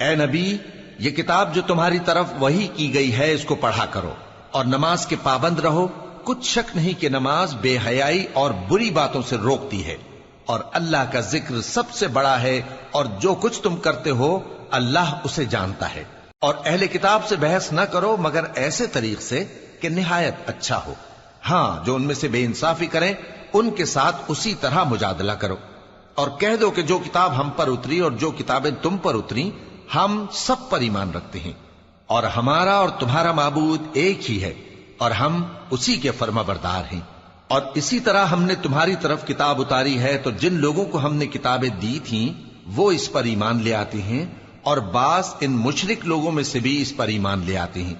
اے نبی، یہ کتاب جو تمہاری طرف وحی کی گئی ہے اس کو پڑھا کرو اور نماز کے پابند رہو۔ کچھ شک نہیں کہ نماز بے حیائی اور بری باتوں سے روکتی ہے، اور اللہ کا ذکر سب سے بڑا ہے، اور جو کچھ تم کرتے ہو اللہ اسے جانتا ہے۔ اور اہل کتاب سے بحث نہ کرو مگر ایسے طریق سے کہ نہایت اچھا ہو۔ ہاں، جو ان میں سے بے انصافی کریں ان کے ساتھ اسی طرح مجادلہ کرو، اور کہہ دو کہ جو کتاب ہم پر اتری اور جو کتابیں تم پر اتری ہم سب پر ایمان رکھتے ہیں، اور ہمارا اور تمہارا معبود ایک ہی ہے، اور ہم اسی کے فرما بردار ہیں۔ اور اسی طرح ہم نے تمہاری طرف کتاب اتاری ہے تو جن لوگوں کو ہم نے کتابیں دی تھیں وہ اس پر ایمان لے آتے ہیں، اور بعض ان مشرک لوگوں میں سے بھی اس پر ایمان لے آتے ہیں،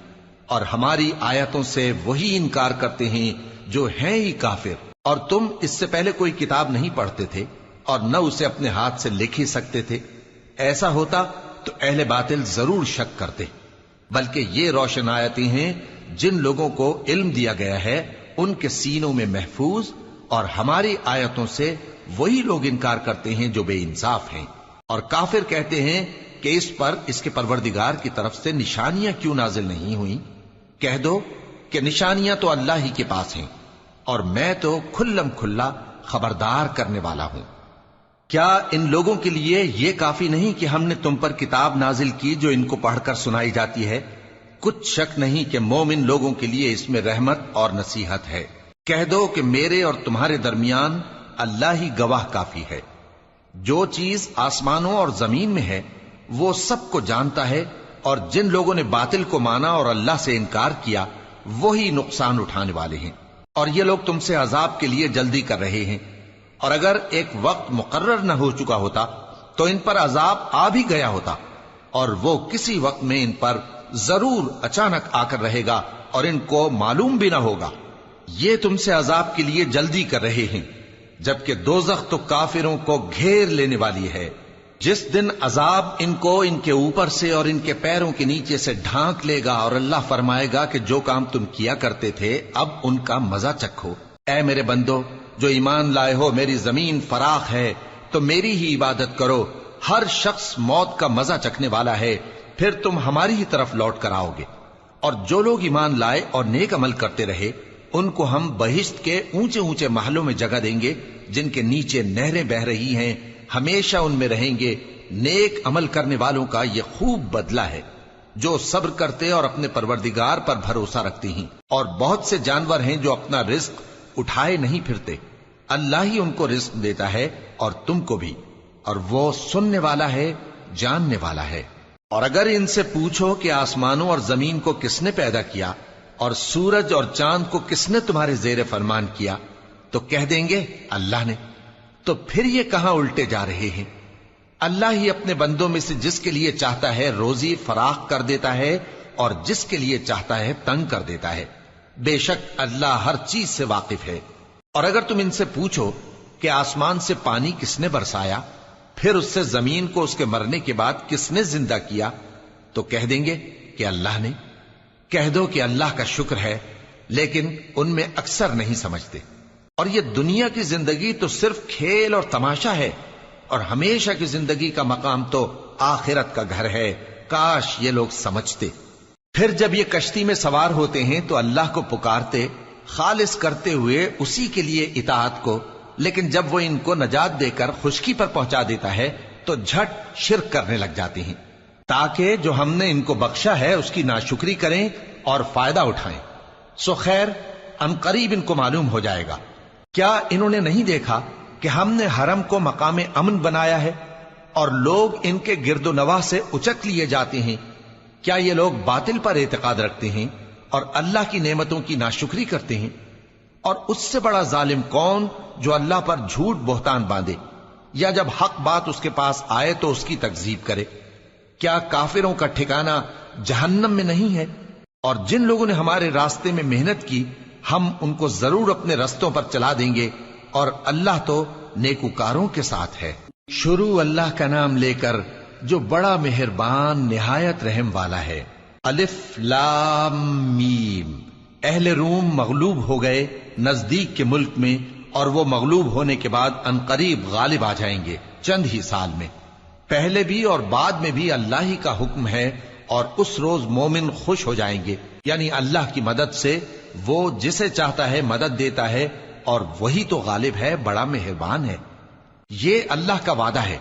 اور ہماری آیتوں سے وہی انکار کرتے ہیں جو ہیں ہی کافر۔ اور تم اس سے پہلے کوئی کتاب نہیں پڑھتے تھے اور نہ اسے اپنے ہاتھ سے لکھ ہی سکتے تھے۔ ایسا ہوتا تو اہل باطل ضرور شک کرتے، بلکہ یہ روشن آیتیں ہیں جن لوگوں کو علم دیا گیا ہے ان کے سینوں میں محفوظ، اور ہماری آیتوں سے وہی لوگ انکار کرتے ہیں جو بے انصاف ہیں۔ اور کافر کہتے ہیں کہ اس پر اس کے پروردگار کی طرف سے نشانیاں کیوں نازل نہیں ہوئیں؟ کہہ دو کہ نشانیاں تو اللہ ہی کے پاس ہیں، اور میں تو کھلم کھلا خبردار کرنے والا ہوں۔ کیا ان لوگوں کے لیے یہ کافی نہیں کہ ہم نے تم پر کتاب نازل کی جو ان کو پڑھ کر سنائی جاتی ہے؟ کچھ شک نہیں کہ مومن لوگوں کے لیے اس میں رحمت اور نصیحت ہے۔ کہہ دو کہ میرے اور تمہارے درمیان اللہ ہی گواہ کافی ہے۔ جو چیز آسمانوں اور زمین میں ہے وہ سب کو جانتا ہے، اور جن لوگوں نے باطل کو مانا اور اللہ سے انکار کیا وہی نقصان اٹھانے والے ہیں۔ اور یہ لوگ تم سے عذاب کے لیے جلدی کر رہے ہیں، اور اگر ایک وقت مقرر نہ ہو چکا ہوتا تو ان پر عذاب آ بھی گیا ہوتا، اور وہ کسی وقت میں ان پر ضرور اچانک آ کر رہے گا اور ان کو معلوم بھی نہ ہوگا۔ یہ تم سے عذاب کے لیے جلدی کر رہے ہیں، جبکہ دوزخ تو کافروں کو گھیر لینے والی ہے۔ جس دن عذاب ان کو ان کے اوپر سے اور ان کے پیروں کے نیچے سے ڈھانک لے گا، اور اللہ فرمائے گا کہ جو کام تم کیا کرتے تھے اب ان کا مزہ چکھو۔ اے میرے بندو جو ایمان لائے ہو، میری زمین فراخ ہے تو میری ہی عبادت کرو۔ ہر شخص موت کا مزہ چکھنے والا ہے، پھر تم ہماری ہی طرف لوٹ کر آؤ گے۔ اور جو لوگ ایمان لائے اور نیک عمل کرتے رہے ان کو ہم بہشت کے اونچے اونچے محلوں میں جگہ دیں گے جن کے نیچے نہریں بہہ رہی ہیں، ہمیشہ ان میں رہیں گے۔ نیک عمل کرنے والوں کا یہ خوب بدلہ ہے جو صبر کرتے اور اپنے پروردگار پر بھروسہ رکھتے ہیں۔ اور بہت سے جانور ہیں جو اپنا رزق اٹھائے نہیں پھرتے، اللہ ہی ان کو رزق دیتا ہے اور تم کو بھی، اور وہ سننے والا ہے، جاننے والا ہے۔ اور اگر ان سے پوچھو کہ آسمانوں اور زمین کو کس نے پیدا کیا اور سورج اور چاند کو کس نے تمہارے زیر فرمان کیا تو کہہ دیں گے اللہ نے۔ تو پھر یہ کہاں الٹے جا رہے ہیں؟ اللہ ہی اپنے بندوں میں سے جس کے لیے چاہتا ہے روزی فراخ کر دیتا ہے اور جس کے لیے چاہتا ہے تنگ کر دیتا ہے۔ بے شک اللہ ہر چیز سے واقف ہے۔ اور اگر تم ان سے پوچھو کہ آسمان سے پانی کس نے برسایا، پھر اس سے زمین کو اس کے مرنے کے بعد کس نے زندہ کیا تو کہہ دیں گے کہ اللہ نے۔ کہہ دو کہ اللہ کا شکر ہے، لیکن ان میں اکثر نہیں سمجھتے۔ اور یہ دنیا کی زندگی تو صرف کھیل اور تماشا ہے، اور ہمیشہ کی زندگی کا مقام تو آخرت کا گھر ہے۔ کاش یہ لوگ سمجھتے۔ پھر جب یہ کشتی میں سوار ہوتے ہیں تو اللہ کو پکارتے خالص کرتے ہوئے اسی کے لیے اطاعت کو، لیکن جب وہ ان کو نجات دے کر خشکی پر پہنچا دیتا ہے تو جھٹ شرک کرنے لگ جاتے ہیں، تاکہ جو ہم نے ان کو بخشا ہے اس کی ناشکری کریں اور فائدہ اٹھائیں۔ سو خیر ان قریب ان کو معلوم ہو جائے گا۔ کیا انہوں نے نہیں دیکھا کہ ہم نے حرم کو مقام امن بنایا ہے اور لوگ ان کے گرد و نواح سے اچک لیے جاتے ہیں؟ کیا یہ لوگ باطل پر اعتقاد رکھتے ہیں اور اللہ کی نعمتوں کی ناشکری کرتے ہیں؟ اور اس سے بڑا ظالم کون جو اللہ پر جھوٹ بہتان باندھے، یا جب حق بات اس کے پاس آئے تو اس کی تکذیب کرے؟ کیا کافروں کا ٹھکانہ جہنم میں نہیں ہے؟ اور جن لوگوں نے ہمارے راستے میں محنت کی ہم ان کو ضرور اپنے رستوں پر چلا دیں گے، اور اللہ تو نیکوکاروں کے ساتھ ہے۔ شروع اللہ کا نام لے کر جو بڑا مہربان نہایت رحم والا ہے۔ الف لام میم۔ اہل روم مغلوب ہو گئے نزدیک کے ملک میں، اور وہ مغلوب ہونے کے بعد ان قریب غالب آ جائیں گے چند ہی سال میں۔ پہلے بھی اور بعد میں بھی اللہ ہی کا حکم ہے، اور اس روز مومن خوش ہو جائیں گے، یعنی اللہ کی مدد سے وہ جسے چاہتا ہے مدد دیتا ہے، اور وہی تو غالب ہے، بڑا مہربان ہے۔ یہ اللہ کا وعدہ ہے،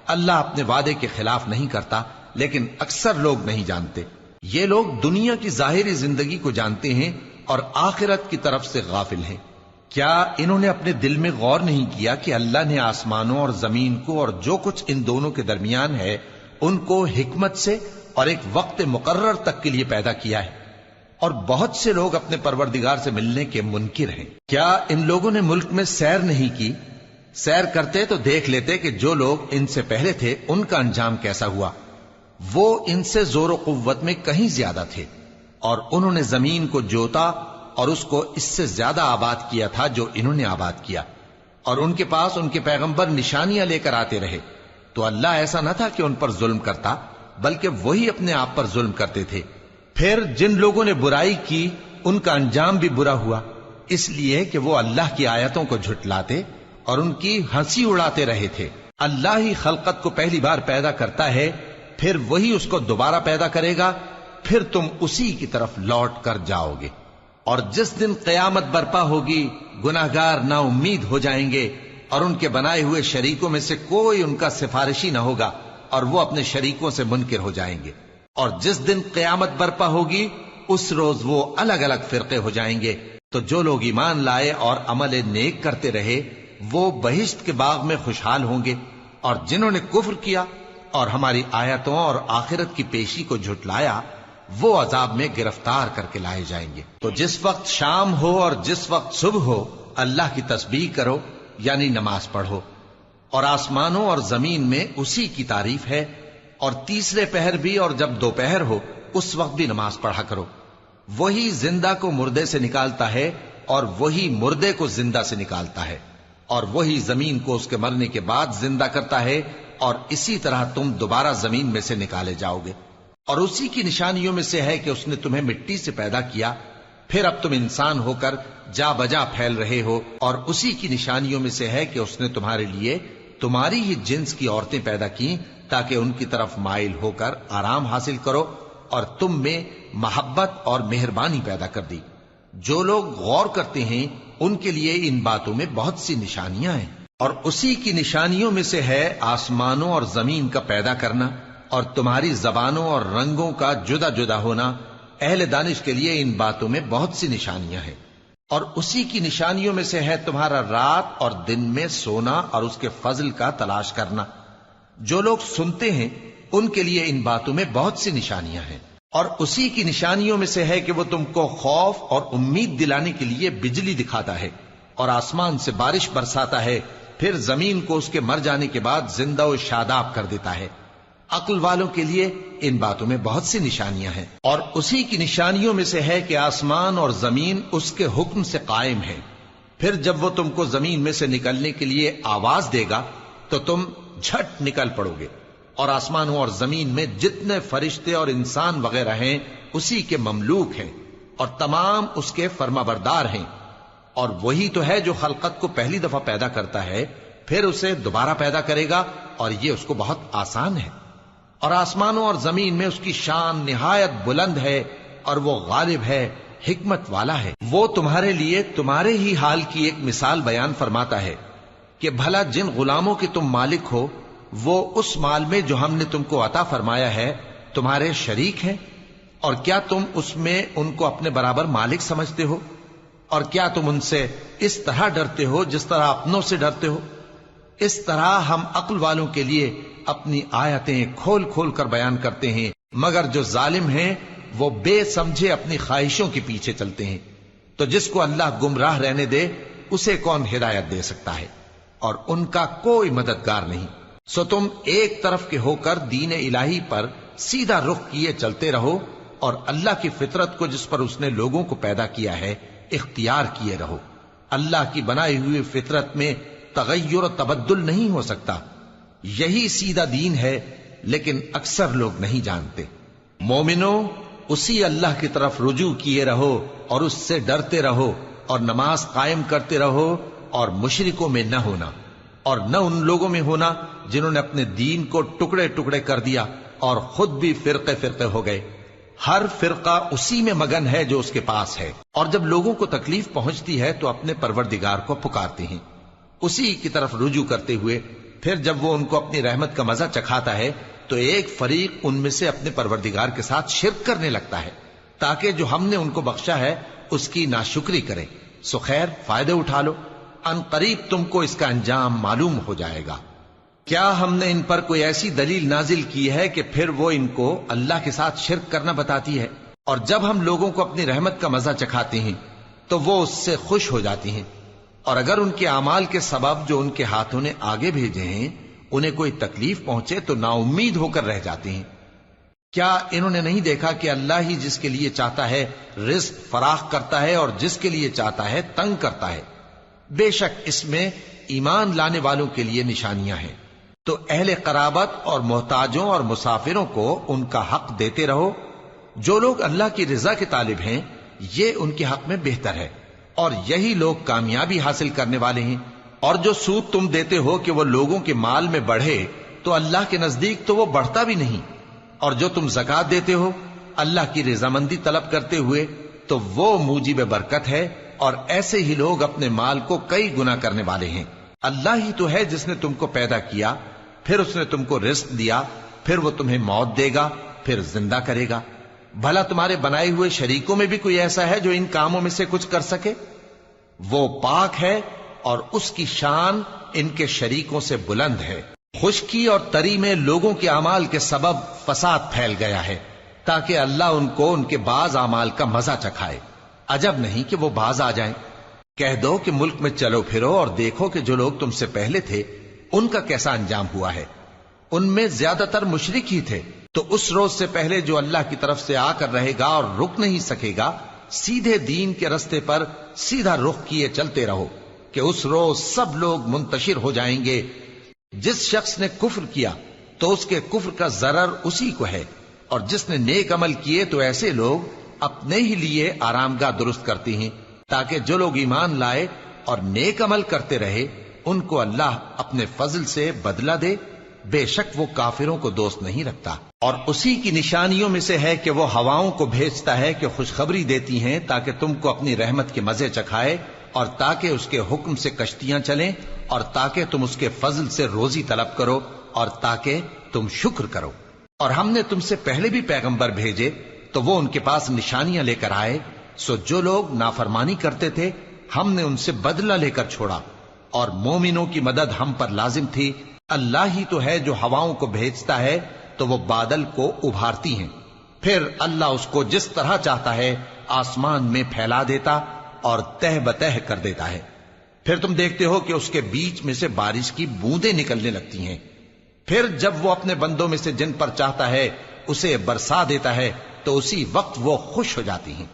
اللہ اپنے وعدے کے خلاف نہیں کرتا، لیکن اکثر لوگ نہیں جانتے۔ یہ لوگ دنیا کی ظاہری زندگی کو جانتے ہیں اور آخرت کی طرف سے غافل ہیں۔ کیا انہوں نے اپنے دل میں غور نہیں کیا کہ اللہ نے آسمانوں اور زمین کو اور جو کچھ ان دونوں کے درمیان ہے ان کو حکمت سے اور ایک وقت مقرر تک کے لیے پیدا کیا ہے؟ اور بہت سے لوگ اپنے پروردگار سے ملنے کے منکر ہیں۔ کیا ان لوگوں نے ملک میں سیر نہیں کی؟ سیر کرتے تو دیکھ لیتے کہ جو لوگ ان سے پہلے تھے ان کا انجام کیسا ہوا۔ وہ ان سے زور و قوت میں کہیں زیادہ تھے، اور انہوں نے زمین کو جوتا اور اس کو اس سے زیادہ آباد کیا تھا جو انہوں نے آباد کیا، اور ان کے پاس ان کے پیغمبر نشانیاں لے کر آتے رہے، تو اللہ ایسا نہ تھا کہ ان پر ظلم کرتا، بلکہ وہی اپنے آپ پر ظلم کرتے تھے۔ پھر جن لوگوں نے برائی کی ان کا انجام بھی برا ہوا، اس لیے کہ وہ اللہ کی آیتوں کو جھٹلاتے اور ان کی ہنسی اڑاتے رہے تھے۔ اللہ ہی خلقت کو پہلی بار پیدا کرتا ہے، پھر وہی اس کو دوبارہ پیدا کرے گا، پھر تم اسی کی طرف لوٹ کر جاؤ گے۔ اور جس دن قیامت برپا ہوگی گناہگار نا امید ہو جائیں گے، اور ان کے بنائے ہوئے شریکوں میں سے کوئی ان کا سفارشی نہ ہوگا، اور وہ اپنے شریکوں سے منکر ہو جائیں گے۔ اور جس دن قیامت برپا ہوگی اس روز وہ الگ الگ فرقے ہو جائیں گے، تو جو لوگ ایمان لائے اور عمل نیک کرتے رہے وہ بہشت کے باغ میں خوشحال ہوں گے، اور جنہوں نے کفر کیا اور ہماری آیتوں اور آخرت کی پیشی کو جھٹلایا وہ عذاب میں گرفتار کر کے لائے جائیں گے۔ تو جس وقت شام ہو اور جس وقت صبح ہو اللہ کی تسبیح کرو، یعنی نماز پڑھو، اور آسمانوں اور زمین میں اسی کی تعریف ہے، اور تیسرے پہر بھی اور جب دوپہر ہو اس وقت بھی نماز پڑھا کرو۔ وہی زندہ کو مردے سے نکالتا ہے اور وہی مردے کو زندہ سے نکالتا ہے، اور وہی زمین کو اس کے مرنے کے بعد زندہ کرتا ہے، اور اسی طرح تم دوبارہ زمین میں سے نکالے جاؤ گے۔ اور اسی کی نشانیوں میں سے ہے کہ اس نے تمہیں مٹی سے پیدا کیا، پھر اب تم انسان ہو کر جا بجا پھیل رہے ہو، اور اسی کی نشانیوں میں سے ہے کہ اس نے تمہارے لیے تمہاری ہی جنس کی عورتیں پیدا کی تاکہ ان کی طرف مائل ہو کر آرام حاصل کرو، اور تم میں محبت اور مہربانی پیدا کر دی۔ جو لوگ غور کرتے ہیں ان کے لیے ان باتوں میں بہت سی نشانیاں ہیں۔ اور اسی کی نشانیوں میں سے ہے آسمانوں اور زمین کا پیدا کرنا، اور تمہاری زبانوں اور رنگوں کا جدا جدا ہونا۔ اہل دانش کے لیے ان باتوں میں بہت سی نشانیاں ہیں۔ اور اسی کی نشانیوں میں سے ہے تمہارا رات اور دن میں سونا اور اس کے فضل کا تلاش کرنا۔ جو لوگ سنتے ہیں ان کے لیے ان باتوں میں بہت سی نشانیاں ہیں۔ اور اسی کی نشانیوں میں سے ہے کہ وہ تم کو خوف اور امید دلانے کے لیے بجلی دکھاتا ہے، اور آسمان سے بارش برساتا ہے، پھر زمین کو اس کے مر جانے کے بعد زندہ و شاداب کر دیتا ہے۔ عقل والوں کے لیے ان باتوں میں بہت سی نشانیاں ہیں۔ اور اسی کی نشانیوں میں سے ہے کہ آسمان اور زمین اس کے حکم سے قائم ہے، پھر جب وہ تم کو زمین میں سے نکلنے کے لیے آواز دے گا تو تم جھٹ نکل پڑو گے۔ اور آسمانوں اور زمین میں جتنے فرشتے اور انسان وغیرہ ہیں اسی کے مملوک ہیں، اور تمام اس کے فرما بردار ہیں۔ اور وہی تو ہے جو خلقت کو پہلی دفعہ پیدا کرتا ہے، پھر اسے دوبارہ پیدا کرے گا، اور یہ اس کو بہت آسان ہے۔ اور آسمانوں اور زمین میں اس کی شان نہایت بلند ہے، اور وہ غالب ہے، حکمت والا ہے۔ وہ تمہارے لیے تمہارے ہی حال کی ایک مثال بیان فرماتا ہے کہ بھلا جن غلاموں کے تم مالک ہو وہ اس مال میں جو ہم نے تم کو عطا فرمایا ہے تمہارے شریک ہیں، اور کیا تم اس میں ان کو اپنے برابر مالک سمجھتے ہو؟ اور کیا تم ان سے اس طرح ڈرتے ہو جس طرح اپنوں سے ڈرتے ہو؟ اس طرح ہم عقل والوں کے لیے اپنی آیتیں کھول کھول کر بیان کرتے ہیں، مگر جو ظالم ہیں وہ بے سمجھے اپنی خواہشوں کے پیچھے چلتے ہیں۔ تو جس کو اللہ گمراہ رہنے دے اسے کون ہدایت دے سکتا ہے، اور ان کا کوئی مددگار نہیں۔ سو تم ایک طرف کے ہو کر دین الہی پر سیدھا رخ کیے چلتے رہو، اور اللہ کی فطرت کو جس پر اس نے لوگوں کو پیدا کیا ہے اختیار کیے رہو۔ اللہ کی بنائی ہوئی فطرت میں تغیر و تبدل نہیں ہو سکتا، یہی سیدھا دین ہے، لیکن اکثر لوگ نہیں جانتے۔ مومنو، اسی اللہ کی طرف رجوع کیے رہو اور اس سے ڈرتے رہو، اور نماز قائم کرتے رہو، اور مشرکوں میں نہ ہونا، اور نہ ان لوگوں میں ہونا جنہوں نے اپنے دین کو ٹکڑے ٹکڑے کر دیا اور خود بھی فرقے فرقے ہو گئے۔ ہر فرقہ اسی میں مگن ہے جو اس کے پاس ہے، اور جب لوگوں کو تکلیف پہنچتی ہے تو اپنے پروردگار کو پکارتے ہیں، اسی کی طرف رجوع کرتے ہوئے پھر جب وہ ان کو اپنی رحمت کا مزہ چکھاتا ہے تو ایک فریق ان میں سے اپنے پروردگار کے ساتھ شرک کرنے لگتا ہے تاکہ جو ہم نے ان کو بخشا ہے اس کی ناشکری کرے۔ سو خیر، فائدے اٹھا لو، ان قریب تم کو اس کا انجام معلوم ہو جائے گا۔ کیا ہم نے ان پر کوئی ایسی دلیل نازل کی ہے کہ پھر وہ ان کو اللہ کے ساتھ شرک کرنا بتاتی ہے؟ اور جب ہم لوگوں کو اپنی رحمت کا مزہ چکھاتے ہیں تو وہ اس سے خوش ہو جاتی ہیں، اور اگر ان کے اعمال کے سبب جو ان کے ہاتھوں نے آگے بھیجے ہیں انہیں کوئی تکلیف پہنچے تو نا امید ہو کر رہ جاتے ہیں۔ کیا انہوں نے نہیں دیکھا کہ اللہ ہی جس کے لیے چاہتا ہے رزق فراخ کرتا ہے اور جس کے لیے چاہتا ہے تنگ کرتا ہے؟ بے شک اس میں ایمان لانے والوں کے لیے نشانیاں ہیں۔ تو اہل قرابت اور محتاجوں اور مسافروں کو ان کا حق دیتے رہو۔ جو لوگ اللہ کی رضا کے طالب ہیں یہ ان کے حق میں بہتر ہے، اور یہی لوگ کامیابی حاصل کرنے والے ہیں۔ اور جو سود تم دیتے ہو کہ وہ لوگوں کے مال میں بڑھے تو اللہ کے نزدیک تو وہ بڑھتا بھی نہیں، اور جو تم زکوٰۃ دیتے ہو اللہ کی رضامندی طلب کرتے ہوئے تو وہ موجب برکت ہے، اور ایسے ہی لوگ اپنے مال کو کئی گنا کرنے والے ہیں۔ اللہ ہی تو ہے جس نے تم کو پیدا کیا، پھر اس نے تم کو رزق دیا، پھر وہ تمہیں موت دے گا، پھر زندہ کرے گا۔ بھلا تمہارے بنائے ہوئے شریکوں میں بھی کوئی ایسا ہے جو ان کاموں میں سے کچھ کر سکے؟ وہ پاک ہے اور اس کی شان ان کے شریکوں سے بلند ہے۔ خشکی اور تری میں لوگوں کے اعمال کے سبب فساد پھیل گیا ہے تاکہ اللہ ان کو ان کے بعض اعمال کا مزہ چکھائے۔ عجب نہیں کہ وہ باز آ جائیں۔ کہہ دو کہ ملک میں چلو پھرو اور دیکھو کہ جو لوگ تم سے پہلے تھے ان کا کیسا انجام ہوا ہے۔ ان میں زیادہ تر مشرک ہی تھے۔ تو اس روز سے پہلے جو اللہ کی طرف سے آ کر رہے گا اور رک نہیں سکے گا، سیدھے دین کے رستے پر سیدھا رخ کیے چلتے رہو کہ اس روز سب لوگ منتشر ہو جائیں گے۔ جس شخص نے کفر کیا تو اس کے کفر کا ضرر اسی کو ہے، اور جس نے نیک عمل کیے تو ایسے لوگ اپنے ہی لیے آرامگاہ درست کرتے ہیں تاکہ جو لوگ ایمان لائے اور نیک عمل کرتے رہے ان کو اللہ اپنے فضل سے بدلہ دے۔ بے شک وہ کافروں کو دوست نہیں رکھتا۔ اور اسی کی نشانیوں میں سے ہے کہ وہ ہواؤں کو بھیجتا ہے کہ خوشخبری دیتی ہیں تاکہ تم کو اپنی رحمت کے مزے چکھائے، اور تاکہ اس کے حکم سے کشتیاں چلیں، اور تاکہ تم اس کے فضل سے روزی طلب کرو، اور تاکہ تم شکر کرو۔ اور ہم نے تم سے پہلے بھی پیغمبر بھیجے تو وہ ان کے پاس نشانیاں لے کر آئے، سو جو لوگ نافرمانی کرتے تھے ہم نے ان سے بدلہ لے کر چھوڑا، اور مومنوں کی مدد ہم پر لازم تھی۔ اللہ ہی تو ہے جو ہواؤں کو بھیجتا ہے تو وہ بادل کو ابھارتی ہیں، پھر اللہ اس کو جس طرح چاہتا ہے آسمان میں پھیلا دیتا اور تہ بتہ کر دیتا ہے۔ پھر تم دیکھتے ہو کہ اس کے بیچ میں سے بارش کی بوندیں نکلنے لگتی ہیں، پھر جب وہ اپنے بندوں میں سے جن پر چاہتا ہے اسے برسا دیتا ہے تو اسی وقت وہ خوش ہو جاتی ہیں،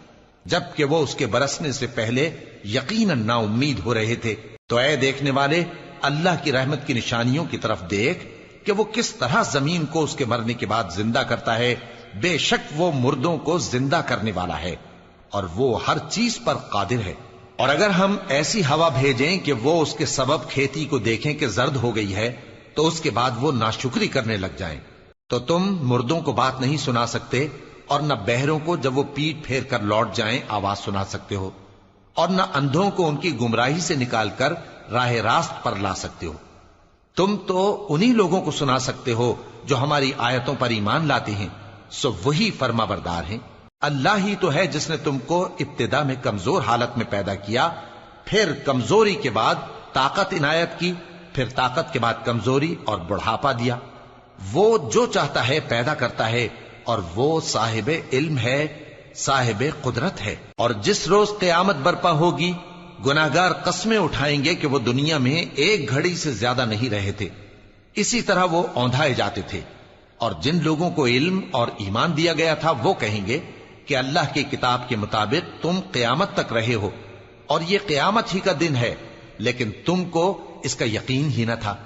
جبکہ وہ اس کے برسنے سے پہلے یقیناً نا امید ہو رہے تھے۔ تو اے دیکھنے والے، اللہ کی رحمت کی نشانیوں کی طرف دیکھ کہ وہ کس طرح زمین کو اس کے مرنے کے بعد زندہ کرتا ہے۔ بے شک وہ مردوں کو زندہ کرنے والا ہے اور وہ ہر چیز پر قادر ہے۔ اور اگر ہم ایسی ہوا بھیجیں کہ وہ اس کے سبب کھیتی کو دیکھیں کہ زرد ہو گئی ہے تو اس کے بعد وہ ناشکری کرنے لگ جائیں، تو تم مردوں کو بات نہیں سنا سکتے، اور نہ بہروں کو جب وہ پیٹ پھیر کر لوٹ جائیں آواز سنا سکتے ہو، اور نہ اندھوں کو ان کی گمراہی سے نکال کر راہ راست پر لا سکتے ہو۔ تم تو انہی لوگوں کو سنا سکتے ہو جو ہماری آیتوں پر ایمان لاتے ہیں، سو وہی فرما بردار ہیں۔ اللہ ہی تو ہے جس نے تم کو ابتدا میں کمزور حالت میں پیدا کیا، پھر کمزوری کے بعد طاقت عنایت کی، پھر طاقت کے بعد کمزوری اور بڑھاپا دیا۔ وہ جو چاہتا ہے پیدا کرتا ہے، اور وہ صاحب علم ہے، صاحب قدرت ہے۔ اور جس روز قیامت برپا ہوگی گناہگار قسمیں اٹھائیں گے کہ وہ دنیا میں ایک گھڑی سے زیادہ نہیں رہے تھے، اسی طرح وہ اوندھائے جاتے تھے۔ اور جن لوگوں کو علم اور ایمان دیا گیا تھا وہ کہیں گے کہ اللہ کی کتاب کے مطابق تم قیامت تک رہے ہو، اور یہ قیامت ہی کا دن ہے، لیکن تم کو اس کا یقین ہی نہ تھا۔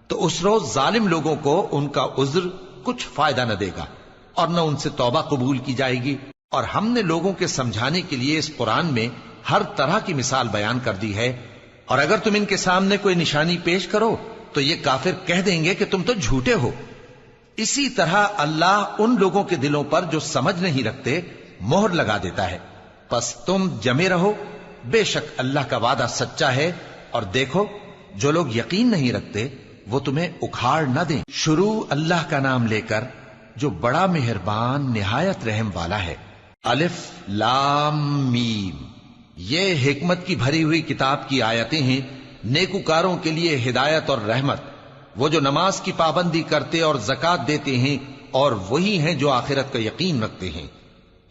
تو اس روز ظالم لوگوں کو ان کا عذر کچھ فائدہ نہ دے گا، اور نہ ان سے توبہ قبول کی جائے گی۔ اور ہم نے لوگوں کے سمجھانے کے لیے اس قرآن میں ہر طرح کی مثال بیان کر دی ہے اور اگر تم ان کے سامنے کوئی نشانی پیش کرو تو یہ کافر کہہ دیں گے کہ تم تو جھوٹے ہو۔ اسی طرح اللہ ان لوگوں کے دلوں پر جو سمجھ نہیں رکھتے مہر لگا دیتا ہے۔ پس تم جمے رہو، بے شک اللہ کا وعدہ سچا ہے، اور دیکھو جو لوگ یقین نہیں رکھتے وہ تمہیں اکھاڑ نہ دیں۔ شروع اللہ کا نام لے کر جو بڑا مہربان نہایت رحم والا ہے۔ الف لام میم، یہ حکمت کی بھری ہوئی کتاب کی آیتیں ہیں، نیکوکاروں کے لیے ہدایت اور رحمت، وہ جو نماز کی پابندی کرتے اور زکوٰۃ دیتے ہیں، اور وہی ہیں جو آخرت کا یقین رکھتے ہیں،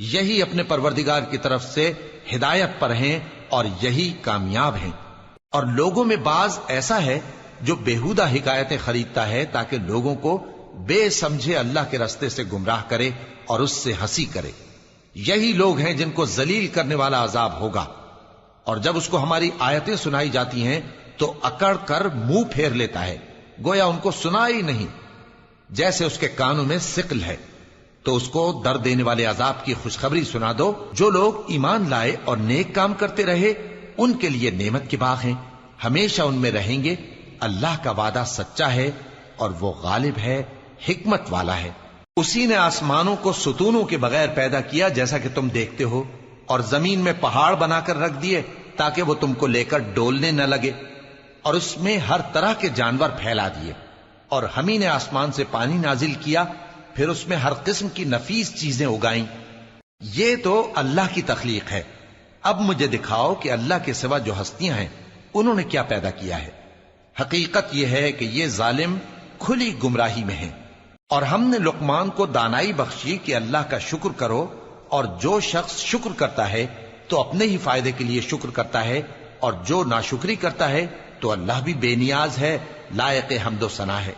یہی اپنے پروردگار کی طرف سے ہدایت پر ہیں اور یہی کامیاب ہیں۔ اور لوگوں میں بعض ایسا ہے جو بیہودہ حکایتیں خریدتا ہے تاکہ لوگوں کو بے سمجھے اللہ کے رستے سے گمراہ کرے اور اس سے ہنسی کرے۔ یہی لوگ ہیں جن کو ذلیل کرنے والا عذاب ہوگا، اور جب اس کو ہماری آیتیں سنائی جاتی ہیں تو اکڑ کر منہ پھیر لیتا ہے، گویا ان کو سنا ہی نہیں، جیسے اس کے کانوں میں ثقل ہے۔ تو اس کو درد دینے والے عذاب کی خوشخبری سنا دو۔ جو لوگ ایمان لائے اور نیک کام کرتے رہے ان کے لیے نعمت کے باغ ہیں، ہمیشہ ان میں رہیں گے۔ اللہ کا وعدہ سچا ہے اور وہ غالب ہے، حکمت والا ہے۔ اسی نے آسمانوں کو ستونوں کے بغیر پیدا کیا جیسا کہ تم دیکھتے ہو، اور زمین میں پہاڑ بنا کر رکھ دیے تاکہ وہ تم کو لے کر ڈولنے نہ لگے، اور اس میں ہر طرح کے جانور پھیلا دیے، اور ہم ہی نے آسمان سے پانی نازل کیا، پھر اس میں ہر قسم کی نفیس چیزیں اگائیں۔ یہ تو اللہ کی تخلیق ہے۔ اب مجھے دکھاؤ کہ اللہ کے سوا جو ہستیاں ہیں انہوں نے کیا پیدا کیا ہے۔ حقیقت یہ ہے کہ یہ ظالم کھلی گمراہی میں ہیں۔ اور ہم نے لقمان کو دانائی بخشی کہ اللہ کا شکر کرو، اور جو شخص شکر کرتا ہے تو اپنے ہی فائدے کے لیے شکر کرتا ہے، اور جو ناشکری کرتا ہے تو اللہ بھی بے نیاز ہے، لائق حمد و ثنا ہے۔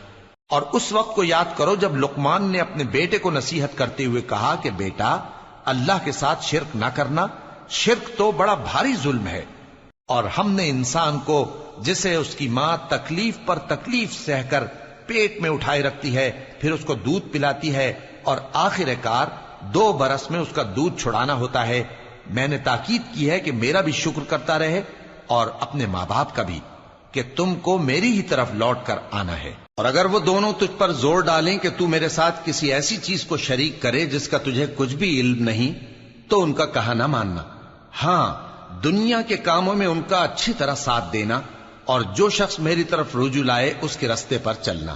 اور اس وقت کو یاد کرو جب لقمان نے اپنے بیٹے کو نصیحت کرتے ہوئے کہا کہ بیٹا، اللہ کے ساتھ شرک نہ کرنا، شرک تو بڑا بھاری ظلم ہے۔ اور ہم نے انسان کو جسے اس کی ماں تکلیف پر تکلیف سہ کر پیٹ میں اٹھائے رکھتی ہے، پھر اس کو دودھ پلاتی ہے، اور آخر کار 2 برس میں اس کا دودھ چھڑانا ہوتا ہے، میں نے تاکید کی ہے کہ میرا بھی شکر کرتا رہے اور اپنے ماں باپ کا بھی، کہ تم کو میری ہی طرف لوٹ کر آنا ہے۔ اور اگر وہ دونوں تجھ پر زور ڈالیں کہ تو میرے ساتھ کسی ایسی چیز کو شریک کرے جس کا تجھے کچھ بھی علم نہیں، تو ان کا کہا نہ ماننا۔ ہاں، دنیا کے کاموں میں ان کا اچھی طرح ساتھ دینا، اور جو شخص میری طرف رجوع لائے اس کے رستے پر چلنا۔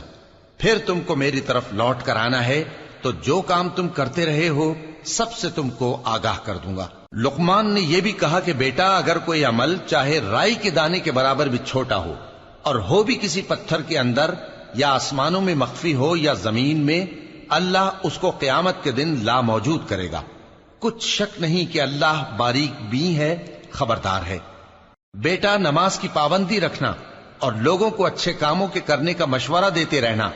پھر تم کو میری طرف لوٹ کر آنا ہے، تو جو کام تم کرتے رہے ہو سب سے تم کو آگاہ کر دوں گا۔ لقمان نے یہ بھی کہا کہ بیٹا، اگر کوئی عمل چاہے رائی کے دانے کے برابر بھی چھوٹا ہو، اور ہو بھی کسی پتھر کے اندر یا آسمانوں میں مخفی ہو یا زمین میں، اللہ اس کو قیامت کے دن لا موجود کرے گا۔ کچھ شک نہیں کہ اللہ باریک بین ہے، خبردار ہے۔ بیٹا، نماز کی پابندی رکھنا اور لوگوں کو اچھے کاموں کے کرنے کا مشورہ دیتے رہنا،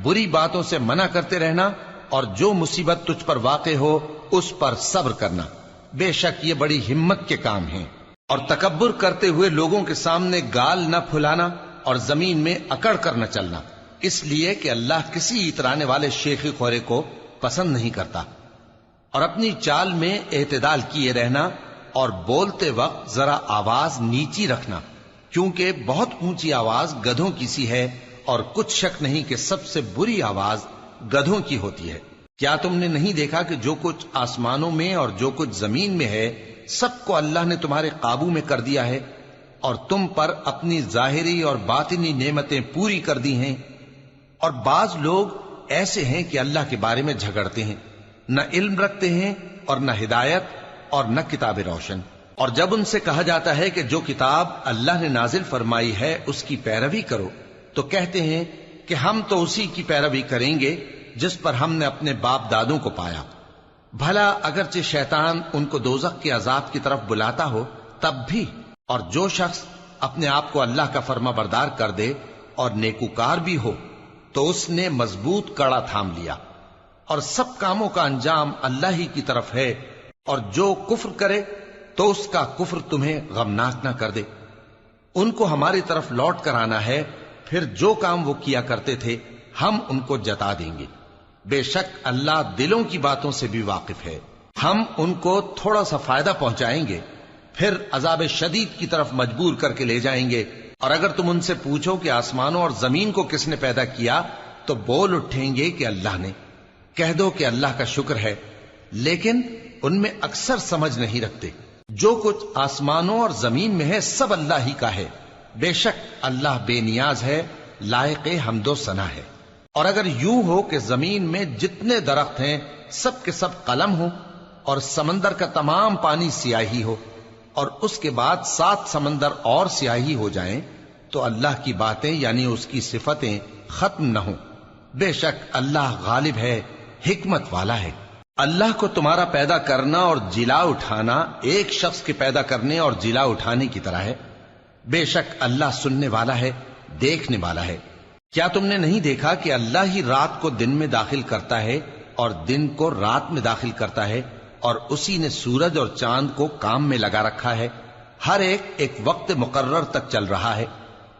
بری باتوں سے منع کرتے رہنا، اور جو مصیبت تجھ پر واقع ہو اس پر صبر کرنا، بے شک یہ بڑی ہمت کے کام ہیں۔ اور تکبر کرتے ہوئے لوگوں کے سامنے گال نہ پھلانا اور زمین میں اکڑ کر نہ چلنا، اس لیے کہ اللہ کسی اترانے والے شیخی خورے کو پسند نہیں کرتا۔ اور اپنی چال میں اعتدال کیے رہنا، اور بولتے وقت ذرا آواز نیچی رکھنا، کیونکہ بہت اونچی آواز گدھوں کی سی ہے، اور کچھ شک نہیں کہ سب سے بری آواز گدھوں کی ہوتی ہے۔ کیا تم نے نہیں دیکھا کہ جو کچھ آسمانوں میں اور جو کچھ زمین میں ہے سب کو اللہ نے تمہارے قابو میں کر دیا ہے، اور تم پر اپنی ظاہری اور باطنی نعمتیں پوری کر دی ہیں۔ اور بعض لوگ ایسے ہیں کہ اللہ کے بارے میں جھگڑتے ہیں، نہ علم رکھتے ہیں اور نہ ہدایت اور نہ کتاب روشن۔ اور جب ان سے کہا جاتا ہے کہ جو کتاب اللہ نے نازل فرمائی ہے اس کی پیروی کرو، تو کہتے ہیں کہ ہم تو اسی کی پیروی کریں گے جس پر ہم نے اپنے باپ دادوں کو پایا۔ بھلا اگرچہ شیطان ان کو دوزخ کے عذاب کی طرف بلاتا ہو تب بھی۔ اور جو شخص اپنے آپ کو اللہ کا فرما بردار کر دے اور نیکوکار بھی ہو تو اس نے مضبوط کڑا تھام لیا، اور سب کاموں کا انجام اللہ ہی کی طرف ہے۔ اور جو کفر کرے تو اس کا کفر تمہیں غمناک نہ کر دے۔ ان کو ہماری طرف لوٹ کر آنا ہے، پھر جو کام وہ کیا کرتے تھے ہم ان کو جتا دیں گے۔ بے شک اللہ دلوں کی باتوں سے بھی واقف ہے۔ ہم ان کو تھوڑا سا فائدہ پہنچائیں گے، پھر عذاب شدید کی طرف مجبور کر کے لے جائیں گے۔ اور اگر تم ان سے پوچھو کہ آسمانوں اور زمین کو کس نے پیدا کیا تو بول اٹھیں گے کہ اللہ نے۔ کہہ دو کہ اللہ کا شکر ہے، لیکن ان میں اکثر سمجھ نہیں رکھتے۔ جو کچھ آسمانوں اور زمین میں ہے سب اللہ ہی کا ہے، بے شک اللہ بے نیاز ہے، لائق حمد و ثنا ہے۔ اور اگر یوں ہو کہ زمین میں جتنے درخت ہیں سب کے سب قلم ہو، اور سمندر کا تمام پانی سیاہی ہو، اور اس کے بعد 7 سمندر اور سیاہی ہو جائیں، تو اللہ کی باتیں یعنی اس کی صفتیں ختم نہ ہوں۔ بے شک اللہ غالب ہے، حکمت والا ہے۔ اللہ کو تمہارا پیدا کرنا اور جلا اٹھانا ایک شخص کے پیدا کرنے اور جلا اٹھانے کی طرح ہے۔ بے شک اللہ سننے والا ہے، دیکھنے والا ہے۔ کیا تم نے نہیں دیکھا کہ اللہ ہی رات کو دن میں داخل کرتا ہے اور دن کو رات میں داخل کرتا ہے، اور اسی نے سورج اور چاند کو کام میں لگا رکھا ہے، ہر ایک وقت مقرر تک چل رہا ہے،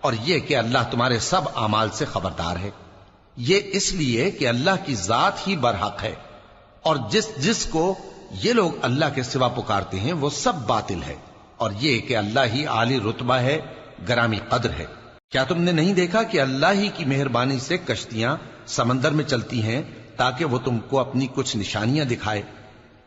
اور یہ کہ اللہ تمہارے سب اعمال سے خبردار ہے۔ یہ اس لیے کہ اللہ کی ذات ہی برحق ہے، اور جس کو یہ لوگ اللہ کے سوا پکارتے ہیں وہ سب باطل ہے، اور یہ کہ اللہ ہی عالی رتبہ ہے، گرامی قدر ہے۔ کیا تم نے نہیں دیکھا کہ اللہ ہی کی مہربانی سے کشتیاں سمندر میں چلتی ہیں تاکہ وہ تم کو اپنی کچھ نشانیاں دکھائے؟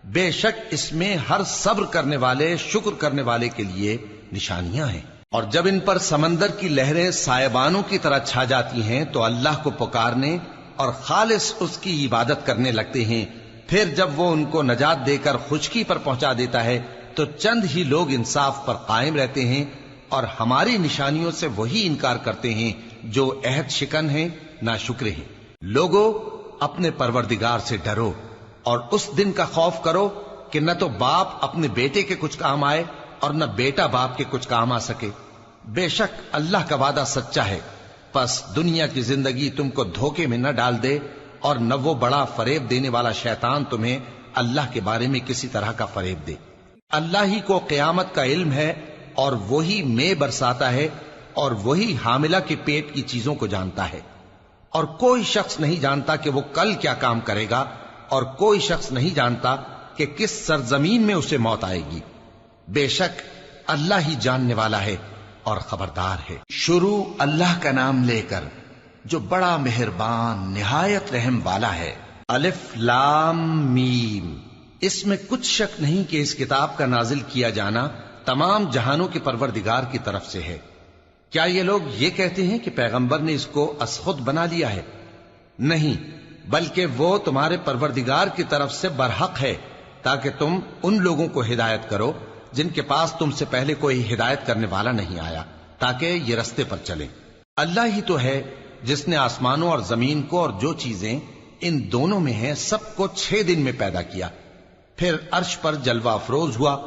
بے شک اس میں ہر صبر کرنے والے، شکر کرنے والے کے لیے نشانیاں ہیں۔ اور جب ان پر سمندر کی لہریں سائبانوں کی طرح چھا جاتی ہیں تو اللہ کو پکارنے اور خالص اس کی عبادت کرنے لگتے ہیں، پھر جب وہ ان کو نجات دے کر خشکی پر پہنچا دیتا ہے تو چند ہی لوگ انصاف پر قائم رہتے ہیں، اور ہماری نشانیوں سے وہی انکار کرتے ہیں جو عہد شکن ہیں، ناشکرے ہیں۔ لوگو اپنے پروردگار سے ڈرو اور اس دن کا خوف کرو کہ نہ تو باپ اپنے بیٹے کے کچھ کام آئے اور نہ بیٹا باپ کے کچھ کام آ سکے۔ بے شک اللہ کا وعدہ سچا ہے، پس دنیا کی زندگی تم کو دھوکے میں نہ ڈال دے، اور نہ وہ بڑا فریب دینے والا شیطان تمہیں اللہ کے بارے میں کسی طرح کا فریب دے۔ اللہ ہی کو قیامت کا علم ہے، اور وہی میں برساتا ہے، اور وہی حاملہ کے پیٹ کی چیزوں کو جانتا ہے، اور کوئی شخص نہیں جانتا کہ وہ کل کیا کام کرے گا، اور کوئی شخص نہیں جانتا کہ کس سرزمین میں اسے موت آئے گی۔ بے شک اللہ ہی جاننے والا ہے اور خبردار ہے۔ شروع اللہ کا نام لے کر جو بڑا مہربان نہایت رحم والا ہے۔ الف لام میم۔ اس میں کچھ شک نہیں کہ اس کتاب کا نازل کیا جانا تمام جہانوں کے پروردگار کی طرف سے ہے۔ کیا یہ لوگ یہ کہتے ہیں کہ پیغمبر نے اس کو از خود بنا لیا ہے؟ نہیں، بلکہ وہ تمہارے پروردگار کی طرف سے برحق ہے، تاکہ تم ان لوگوں کو ہدایت کرو جن کے پاس تم سے پہلے کوئی ہدایت کرنے والا نہیں آیا، تاکہ یہ رستے پر چلیں۔ اللہ ہی تو ہے جس نے آسمانوں اور زمین کو اور جو چیزیں ان دونوں میں ہیں سب کو 6 دن میں پیدا کیا، پھر عرش پر جلوہ افروز ہوا۔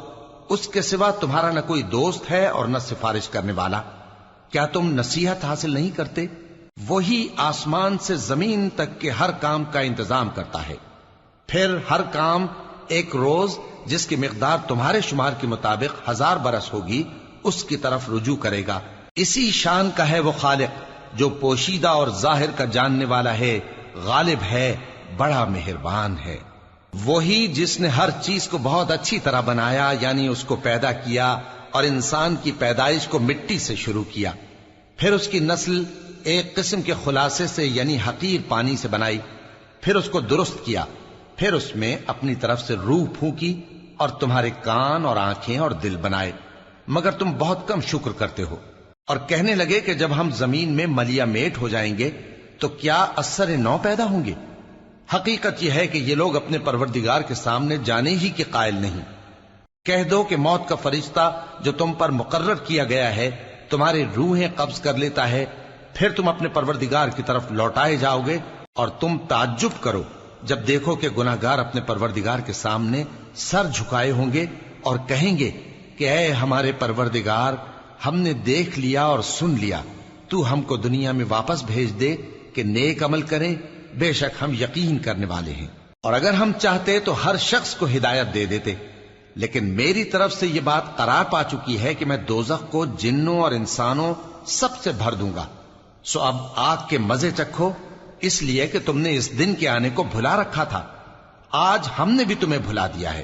اس کے سوا تمہارا نہ کوئی دوست ہے اور نہ سفارش کرنے والا۔ کیا تم نصیحت حاصل نہیں کرتے؟ وہی آسمان سے زمین تک کے ہر کام کا انتظام کرتا ہے، پھر ہر کام ایک روز جس کی مقدار تمہارے شمار کے مطابق 1000 برس ہوگی اس کی طرف رجوع کرے گا۔ اسی شان کا ہے وہ خالق جو پوشیدہ اور ظاہر کا جاننے والا ہے، غالب ہے، بڑا مہربان ہے۔ وہی جس نے ہر چیز کو بہت اچھی طرح بنایا، یعنی اس کو پیدا کیا، اور انسان کی پیدائش کو مٹی سے شروع کیا، پھر اس کی نسل ایک قسم کے خلاصے سے یعنی حقیر پانی سے بنائی، پھر اس کو درست کیا، پھر اس میں اپنی طرف سے روح پھونکی، اور تمہارے کان اور آنکھیں اور دل بنائے، مگر تم بہت کم شکر کرتے ہو۔ اور کہنے لگے کہ جب ہم زمین میں ملیا میٹ ہو جائیں گے تو کیا اثر نو پیدا ہوں گے؟ حقیقت یہ ہے کہ یہ لوگ اپنے پروردگار کے سامنے جانے ہی کے قائل نہیں۔ کہہ دو کہ موت کا فرشتہ جو تم پر مقرر کیا گیا ہے تمہاری روحیں قبض کر لیتا ہے، پھر تم اپنے پروردگار کی طرف لوٹائے جاؤ گے، اور تم تعجب کرو جب دیکھو کہ گناہگار اپنے پروردگار کے سامنے سر جھکائے ہوں گے اور کہیں گے کہ اے ہمارے پروردگار، ہم نے دیکھ لیا اور سن لیا، تو ہم کو دنیا میں واپس بھیج دے کہ نیک عمل کریں، بے شک ہم یقین کرنے والے ہیں۔ اور اگر ہم چاہتے تو ہر شخص کو ہدایت دے دیتے، لیکن میری طرف سے یہ بات قرار پا چکی ہے کہ میں دوزخ کو جنوں اور انسانوں سب سے بھر دوں گا، سو اب آگ کے مزے چکھو، اس لیے کہ تم نے اس دن کے آنے کو بھلا رکھا تھا۔ آج ہم نے بھی تمہیں بھلا دیا ہے،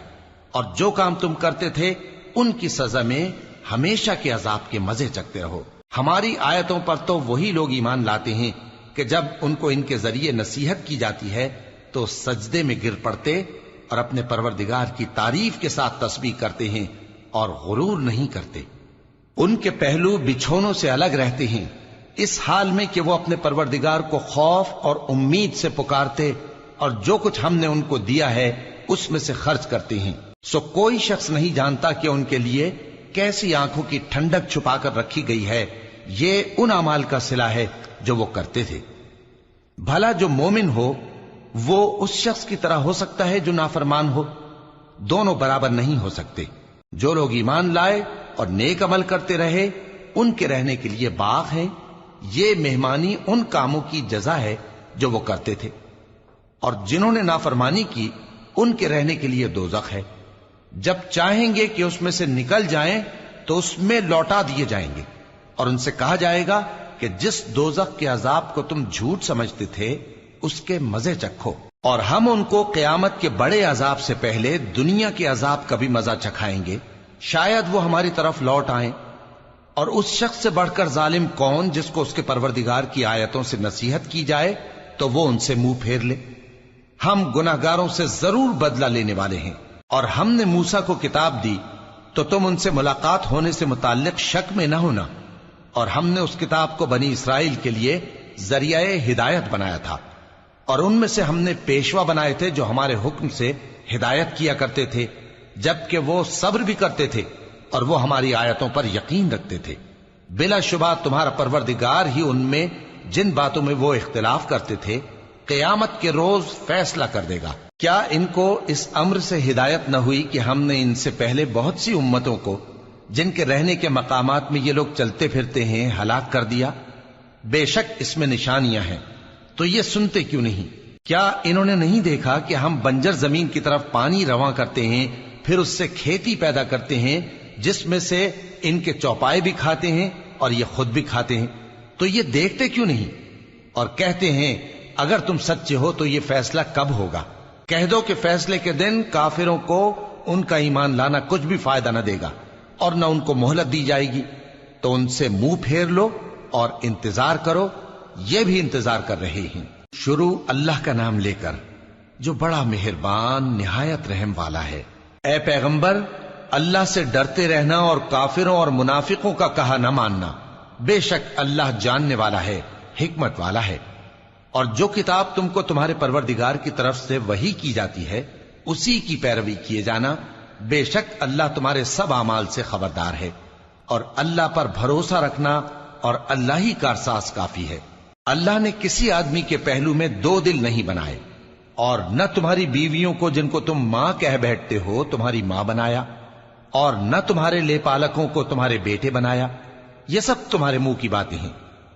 اور جو کام تم کرتے تھے ان کی سزا میں ہمیشہ کے عذاب کے مزے چکھتے رہو۔ ہماری آیتوں پر تو وہی لوگ ایمان لاتے ہیں کہ جب ان کو ان کے ذریعے نصیحت کی جاتی ہے تو سجدے میں گر پڑتے اور اپنے پروردگار کی تعریف کے ساتھ تسبیح کرتے ہیں اور غرور نہیں کرتے۔ ان کے پہلو بچھونوں سے الگ رہتے ہیں، اس حال میں کہ وہ اپنے پروردگار کو خوف اور امید سے پکارتے اور جو کچھ ہم نے ان کو دیا ہے اس میں سے خرچ کرتے ہیں۔ سو کوئی شخص نہیں جانتا کہ ان کے لیے کیسی آنکھوں کی ٹھنڈک چھپا کر رکھی گئی ہے، یہ ان اعمال کا صلہ ہے جو وہ کرتے تھے۔ بھلا جو مومن ہو وہ اس شخص کی طرح ہو سکتا ہے جو نافرمان ہو؟ دونوں برابر نہیں ہو سکتے۔ جو لوگ ایمان لائے اور نیک عمل کرتے رہے ان کے رہنے کے لیے باغ ہیں، یہ مہمانی ان کاموں کی جزا ہے جو وہ کرتے تھے، اور جنہوں نے نافرمانی کی ان کے رہنے کے لیے دوزخ ہے، جب چاہیں گے کہ اس میں سے نکل جائیں تو اس میں لوٹا دیے جائیں گے، اور ان سے کہا جائے گا کہ جس دوزخ کے عذاب کو تم جھوٹ سمجھتے تھے اس کے مزے چکھو، اور ہم ان کو قیامت کے بڑے عذاب سے پہلے دنیا کے عذاب کا بھی مزہ چکھائیں گے، شاید وہ ہماری طرف لوٹ آئیں۔ اور اس شخص سے بڑھ کر ظالم کون جس کو اس کے پروردگار کی آیتوں سے نصیحت کی جائے تو وہ ان سے منہ پھیر لے۔ ہم گناہگاروں سے ضرور بدلہ لینے والے ہیں، اور ہم نے موسیٰ کو کتاب دی تو تم ان سے ملاقات ہونے سے متعلق شک میں نہ ہونا، اور ہم نے اس کتاب کو بنی اسرائیل کے لیے ذریعہ ہدایت بنایا تھا، اور ان میں سے ہم نے پیشوا بنائے تھے جو ہمارے حکم سے ہدایت کیا کرتے تھے، جبکہ وہ صبر بھی کرتے تھے اور وہ ہماری آیتوں پر یقین رکھتے تھے۔ بلا شبہ تمہارا پروردگار ہی ان میں جن باتوں میں وہ اختلاف کرتے تھے قیامت کے روز فیصلہ کر دے گا۔ کیا ان کو اس امر سے ہدایت نہ ہوئی کہ ہم نے ان سے پہلے بہت سی امتوں کو جن کے رہنے کے مقامات میں یہ لوگ چلتے پھرتے ہیں ہلاک کر دیا؟ بے شک اس میں نشانیاں ہیں، تو یہ سنتے کیوں نہیں؟ کیا انہوں نے نہیں دیکھا کہ ہم بنجر زمین کی طرف پانی رواں کرتے ہیں، پھر اس سے کھیتی پیدا کرتے ہیں جس میں سے ان کے چوپائے بھی کھاتے ہیں اور یہ خود بھی کھاتے ہیں؟ تو یہ دیکھتے کیوں نہیں؟ اور کہتے ہیں اگر تم سچے ہو تو یہ فیصلہ کب ہوگا؟ کہہ دو کہ فیصلے کے دن کافروں کو ان کا ایمان لانا کچھ بھی فائدہ نہ دے گا اور نہ ان کو مہلت دی جائے گی، تو ان سے منہ پھیر لو اور انتظار کرو، یہ بھی انتظار کر رہے ہیں۔ شروع اللہ کا نام لے کر جو بڑا مہربان نہایت رحم والا ہے۔ اے پیغمبر، اللہ سے ڈرتے رہنا اور کافروں اور منافقوں کا کہا نہ ماننا، بے شک اللہ جاننے والا ہے، حکمت والا ہے۔ اور جو کتاب تم کو تمہارے پروردگار کی طرف سے وحی کی جاتی ہے اسی کی پیروی کیے جانا، بے شک اللہ تمہارے سب اعمال سے خبردار ہے، اور اللہ پر بھروسہ رکھنا اور اللہ ہی کارساز کافی ہے۔ اللہ نے کسی آدمی کے پہلو میں دو دل نہیں بنائے، اور نہ تمہاری بیویوں کو جن کو تم ماں کہہ بیٹھتے ہو تمہاری ماں بنایا، اور نہ تمہارے لے پالکوں کو تمہارے بیٹے بنایا، یہ سب تمہارے منہ کی باتیں ہیں،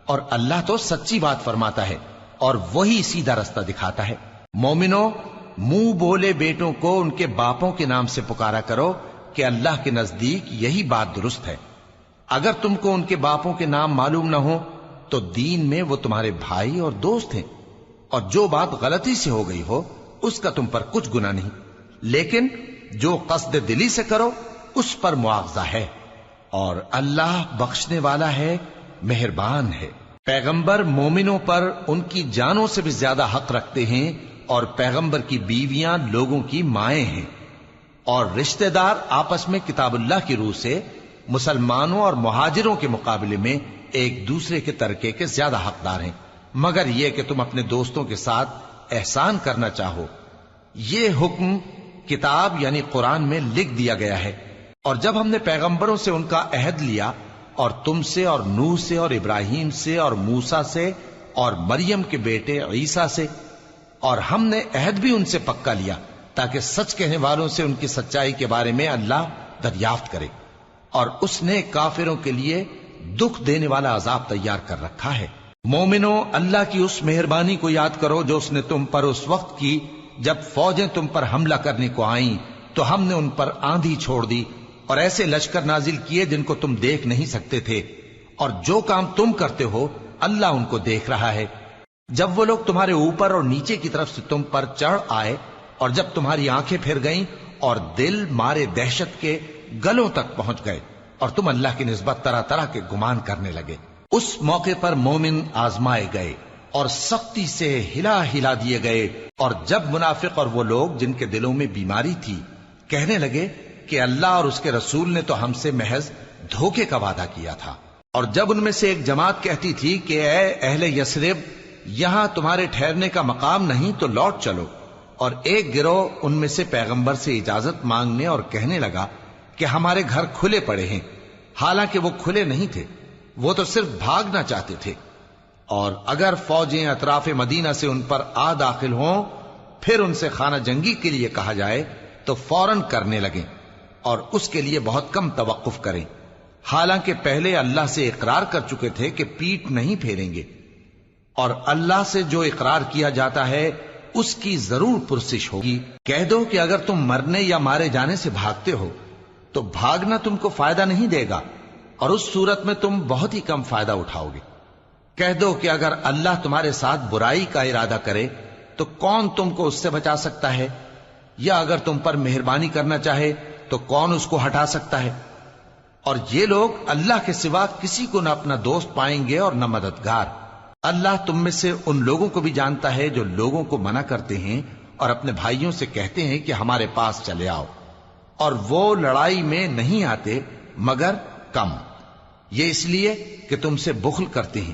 اور اللہ تو سچی بات فرماتا ہے اور وہی سیدھا رستہ دکھاتا ہے۔ مومنو، منہ بولے بیٹوں کو ان کے باپوں کے نام سے پکارا کرو کہ اللہ کے نزدیک یہی بات درست ہے۔ اگر تم کو ان کے باپوں کے نام معلوم نہ ہو تو دین میں وہ تمہارے بھائی اور دوست ہیں، اور جو بات غلطی سے ہو گئی ہو اس کا تم پر کچھ گناہ نہیں، لیکن جو قصد دلی سے کرو اس پر معاوضہ ہے، اور اللہ بخشنے والا ہے، مہربان ہے۔ پیغمبر مومنوں پر ان کی جانوں سے بھی زیادہ حق رکھتے ہیں، اور پیغمبر کی بیویاں لوگوں کی مائیں ہیں، اور رشتہ دار آپس میں کتاب اللہ کی روح سے مسلمانوں اور مہاجروں کے مقابلے میں ایک دوسرے کے ترکے کے زیادہ حقدار ہیں، مگر یہ کہ تم اپنے دوستوں کے ساتھ احسان کرنا چاہو۔ یہ حکم کتاب یعنی قرآن میں لکھ دیا گیا ہے، اور جب ہم نے پیغمبروں سے ان کا عہد لیا، اور تم سے اور نوح سے اور ابراہیم سے اور موسیٰ سے اور مریم کے بیٹے عیسیٰ سے، اور ہم نے عہد بھی ان سے پکا لیا تاکہ سچ کہنے والوں سے ان کی سچائی کے بارے میں اللہ دریافت کرے، اور اس نے کافروں کے لیے دکھ دینے والا عذاب تیار کر رکھا ہے۔ مومنو، اللہ کی اس مہربانی کو یاد کرو جو اس نے تم پر اس وقت کی جب فوجیں تم پر حملہ کرنے کو آئیں تو ہم نے ان پر آندھی چھوڑ دی اور ایسے لشکر نازل کیے جن کو تم دیکھ نہیں سکتے تھے، اور جو کام تم کرتے ہو اللہ ان کو دیکھ رہا ہے۔ جب وہ لوگ تمہارے اوپر اور نیچے کی طرف سے تم پر چڑھ آئے، اور جب تمہاری آنکھیں پھر گئیں اور دل مارے دہشت کے گلوں تک پہنچ گئے اور تم اللہ کی نسبت طرح طرح کے گمان کرنے لگے۔ اس موقع پر مومن آزمائے گئے اور سختی سے ہلا ہلا دیے گئے، اور جب منافق اور وہ لوگ جن کے دلوں میں بیماری تھی کہنے لگے کہ اللہ اور اس کے رسول نے تو ہم سے محض دھوکے کا وعدہ کیا تھا، اور جب ان میں سے ایک جماعت کہتی تھی کہ اے اہل یثرب، یہاں تمہارے ٹھہرنے کا مقام نہیں تو لوٹ چلو، اور ایک گروہ ان میں سے پیغمبر سے اجازت مانگنے اور کہنے لگا کہ ہمارے گھر کھلے پڑے ہیں، حالانکہ وہ کھلے نہیں تھے، وہ تو صرف بھاگنا چاہتے تھے، اور اگر فوجیں اطراف مدینہ سے ان پر آ داخل ہوں پھر ان سے خانہ جنگی کے لیے کہا جائے تو فوراً کرنے لگیں، اور اس کے لیے بہت کم توقف کریں، حالانکہ پہلے اللہ سے اقرار کر چکے تھے کہ پیٹھ نہیں پھیریں گے، اور اللہ سے جو اقرار کیا جاتا ہے اس کی ضرور پرسش ہوگی۔ کہہ دو کہ اگر تم مرنے یا مارے جانے سے بھاگتے ہو تو بھاگنا تم کو فائدہ نہیں دے گا، اور اس صورت میں تم بہت ہی کم فائدہ اٹھاؤ گے۔ کہہ دو کہ اگر اللہ تمہارے ساتھ برائی کا ارادہ کرے تو کون تم کو اس سے بچا سکتا ہے، یا اگر تم پر مہربانی کرنا چاہے تو کون اس کو ہٹا سکتا ہے؟ اور یہ لوگ اللہ کے سوا کسی کو نہ اپنا دوست پائیں گے اور نہ مددگار۔ اللہ تم میں سے ان لوگوں کو بھی جانتا ہے جو لوگوں کو منع کرتے ہیں اور اپنے بھائیوں سے کہتے ہیں کہ ہمارے پاس چلے آؤ، اور وہ لڑائی میں نہیں آتے مگر کم، یہ اس لیے کہ تم سے بخل کرتے ہیں۔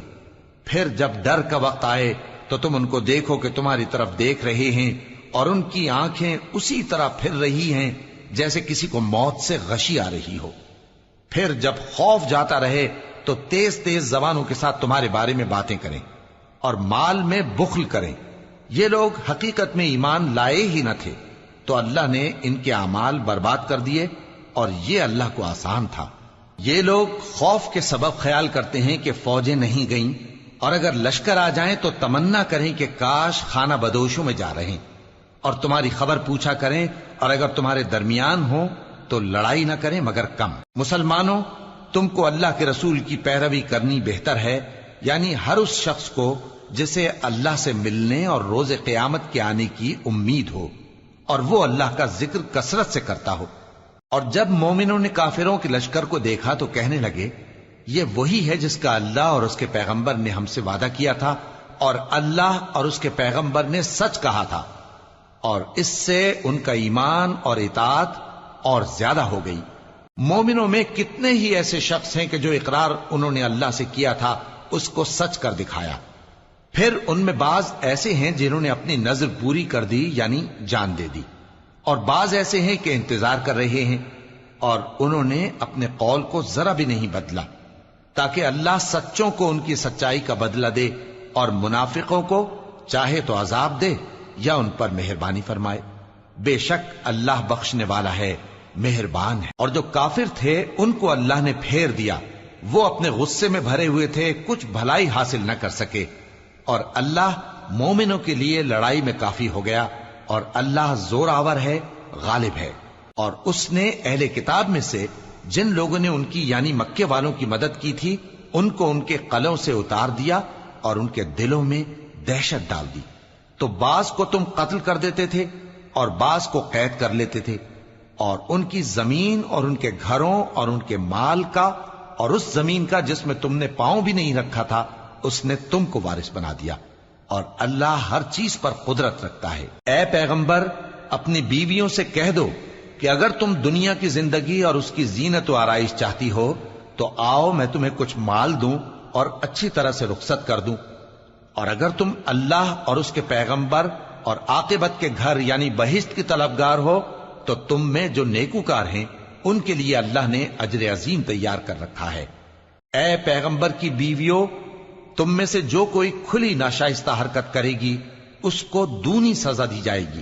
پھر جب ڈر کا وقت آئے تو تم ان کو دیکھو کہ تمہاری طرف دیکھ رہے ہیں، اور ان کی آنکھیں اسی طرح پھر رہی ہیں جیسے کسی کو موت سے غشی آ رہی ہو۔ پھر جب خوف جاتا رہے تو تیز تیز زبانوں کے ساتھ تمہارے بارے میں باتیں کریں اور مال میں بخل کریں۔ یہ لوگ حقیقت میں ایمان لائے ہی نہ تھے، تو اللہ نے ان کے اعمال برباد کر دیے، اور یہ اللہ کو آسان تھا۔ یہ لوگ خوف کے سبب خیال کرتے ہیں کہ فوجیں نہیں گئیں، اور اگر لشکر آ جائیں تو تمنا کریں کہ کاش خانہ بدوشوں میں جا رہے، اور تمہاری خبر پوچھا کریں، اور اگر تمہارے درمیان ہوں تو لڑائی نہ کریں مگر کم۔ مسلمانوں، تم کو اللہ کے رسول کی پیروی کرنی بہتر ہے، یعنی ہر اس شخص کو جسے اللہ سے ملنے اور روز قیامت کے آنے کی امید ہو، اور وہ اللہ کا ذکر کثرت سے کرتا ہو۔ اور جب مومنوں نے کافروں کے لشکر کو دیکھا تو کہنے لگے یہ وہی ہے جس کا اللہ اور اس کے پیغمبر نے ہم سے وعدہ کیا تھا، اور اللہ اور اس کے پیغمبر نے سچ کہا تھا، اور اس سے ان کا ایمان اور اطاعت اور زیادہ ہو گئی۔ مومنوں میں کتنے ہی ایسے شخص ہیں کہ جو اقرار انہوں نے اللہ سے کیا تھا اس کو سچ کر دکھایا، پھر ان میں بعض ایسے ہیں جنہوں نے اپنی نظر پوری کر دی یعنی جان دے دی، اور بعض ایسے ہیں کہ انتظار کر رہے ہیں، اور انہوں نے اپنے قول کو ذرا بھی نہیں بدلا، تاکہ اللہ سچوں کو ان کی سچائی کا بدلہ دے، اور منافقوں کو چاہے تو عذاب دے یا ان پر مہربانی فرمائے۔ بے شک اللہ بخشنے والا ہے، مہربان ہے۔ اور جو کافر تھے ان کو اللہ نے پھیر دیا، وہ اپنے غصے میں بھرے ہوئے تھے، کچھ بھلائی حاصل نہ کر سکے، اور اللہ مومنوں کے لیے لڑائی میں کافی ہو گیا، اور اللہ زور آور ہے، غالب ہے۔ اور اس نے اہل کتاب میں سے جن لوگوں نے ان کی یعنی مکے والوں کی مدد کی تھی ان کو ان کے قلعوں سے اتار دیا اور ان کے دلوں میں دہشت ڈال دی، تو بعض کو تم قتل کر دیتے تھے اور بعض کو قید کر لیتے تھے، اور ان کی زمین اور ان کے گھروں اور ان کے مال کا اور اس زمین کا جس میں تم نے پاؤں بھی نہیں رکھا تھا اس نے تم کو وارث بنا دیا، اور اللہ ہر چیز پر قدرت رکھتا ہے۔ اے پیغمبر، اپنی بیویوں سے کہہ دو کہ اگر تم دنیا کی زندگی اور اس کی زینت و آرائش چاہتی ہو تو آؤ میں تمہیں کچھ مال دوں اور اچھی طرح سے رخصت کر دوں، اور اگر تم اللہ اور اس کے پیغمبر اور عاقبت کے گھر یعنی بہشت کی طلبگار ہو تو تم میں جو نیکوکار ہیں ان کے لیے اللہ نے اجر عظیم تیار کر رکھا ہے۔ اے پیغمبر کی بیویوں، تم میں سے جو کوئی کھلی ناشائستہ حرکت کرے گی اس کو دونی سزا دی جائے گی،